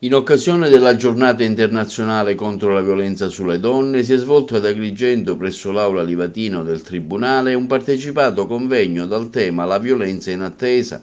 In occasione della Giornata internazionale contro la violenza sulle donne si è svolto ad Agrigento, presso l'Aula Livatino del Tribunale, un partecipato convegno dal tema La violenza in attesa,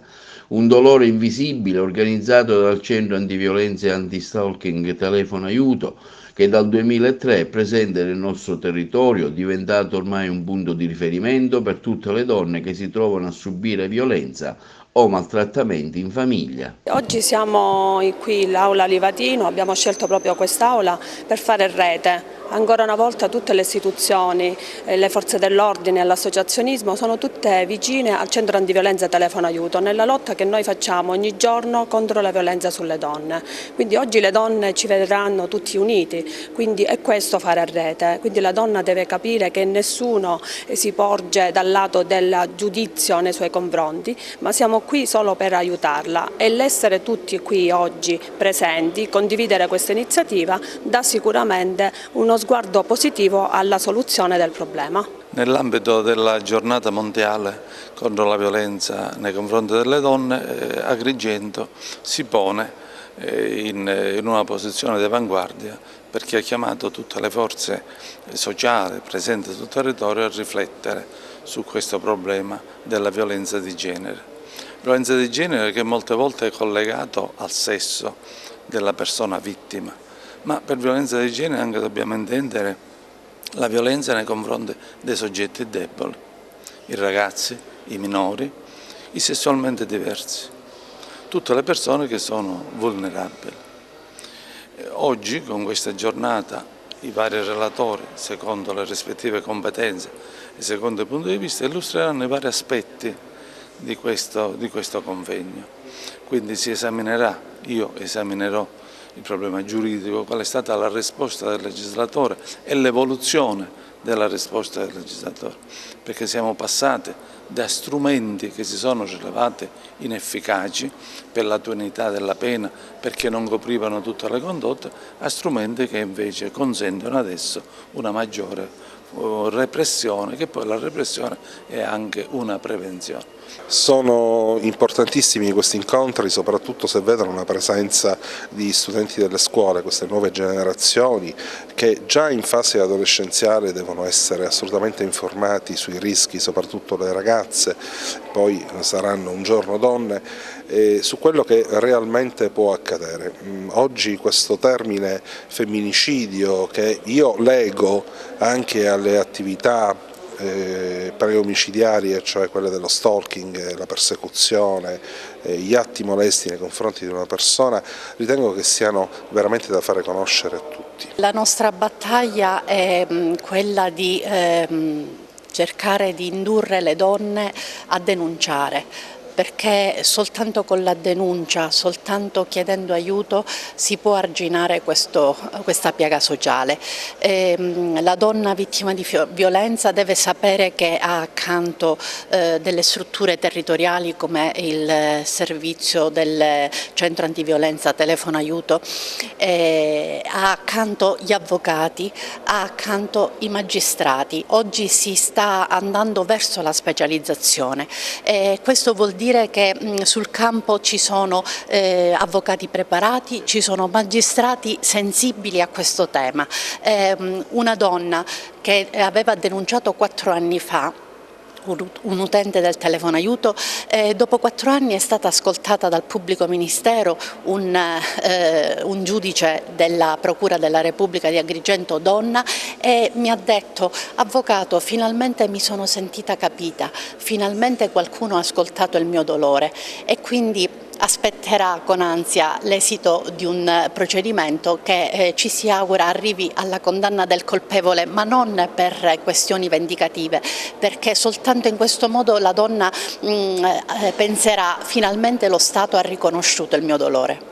un dolore invisibile, organizzato dal Centro Antiviolenza e Antistalking Telefono Aiuto, che dal 2003 è presente nel nostro territorio, diventato ormai un punto di riferimento per tutte le donne che si trovano a subire violenza o maltrattamenti in famiglia. Oggi siamo qui all'Aula Livatino, abbiamo scelto proprio quest'Aula per fare rete. Ancora una volta tutte le istituzioni, le forze dell'ordine e l'associazionismo sono tutte vicine al Centro Antiviolenza Telefono Aiuto nella lotta che noi facciamo ogni giorno contro la violenza sulle donne. Quindi oggi le donne ci vedranno tutti uniti, quindi è questo fare rete. Quindi la donna deve capire che nessuno si porge dal lato del giudizio nei suoi confronti, ma siamo qui solo per aiutarla, e l'essere tutti qui oggi presenti, condividere questa iniziativa, dà sicuramente uno sguardo positivo alla soluzione del problema. Nell'ambito della giornata mondiale contro la violenza nei confronti delle donne, Agrigento si pone in una posizione di avanguardia, perché ha chiamato tutte le forze sociali presenti sul territorio a riflettere su questo problema della violenza di genere. Violenza di genere che molte volte è collegato al sesso della persona vittima, ma per violenza di genere anche dobbiamo intendere la violenza nei confronti dei soggetti deboli, i ragazzi, i minori, i sessualmente diversi, tutte le persone che sono vulnerabili. Oggi con questa giornata i vari relatori, secondo le rispettive competenze e secondo i punti di vista, illustreranno i vari aspetti di questo convegno. Quindi si esaminerà, io esaminerò il problema giuridico, qual è stata la risposta del legislatore e l'evoluzione della risposta del legislatore, perché siamo passati da strumenti che si sono rilevati inefficaci per l'attualità della pena, perché non coprivano tutte le condotte, a strumenti che invece consentono adesso una maggiore repressione, che poi la repressione è anche una prevenzione. Sono importantissimi questi incontri, soprattutto se vedono una presenza di studenti delle scuole, queste nuove generazioni che già in fase adolescenziale devono essere assolutamente informati sui rischi, soprattutto le ragazze, poi saranno un giorno donne, su quello che realmente può accadere. Oggi questo termine femminicidio, che io lego anche alle attività preomicidiarie, cioè quelle dello stalking, la persecuzione, gli atti molesti nei confronti di una persona, ritengo che siano veramente da fare conoscere a tutti. La nostra battaglia è quella di cercare di indurre le donne a denunciare, perché soltanto con la denuncia, soltanto chiedendo aiuto si può arginare questa piaga sociale. La donna vittima di violenza deve sapere che ha accanto delle strutture territoriali come il servizio del Centro Antiviolenza Telefono Aiuto, ha accanto gli avvocati, ha accanto i magistrati. Oggi si sta andando verso la specializzazione. Questo vuol dire che sul campo ci sono avvocati preparati, ci sono magistrati sensibili a questo tema. Una donna che aveva denunciato 4 anni fa un utente del telefono aiuto, dopo 4 anni è stata ascoltata dal pubblico ministero, un giudice della Procura della Repubblica di Agrigento donna, e mi ha detto: avvocato, finalmente mi sono sentita capita, finalmente qualcuno ha ascoltato il mio dolore, e quindi aspetterà con ansia l'esito di un procedimento che ci si augura arrivi alla condanna del colpevole, ma non per questioni vendicative, perché soltanto in questo modo la donna penserà: finalmente lo Stato ha riconosciuto il mio dolore.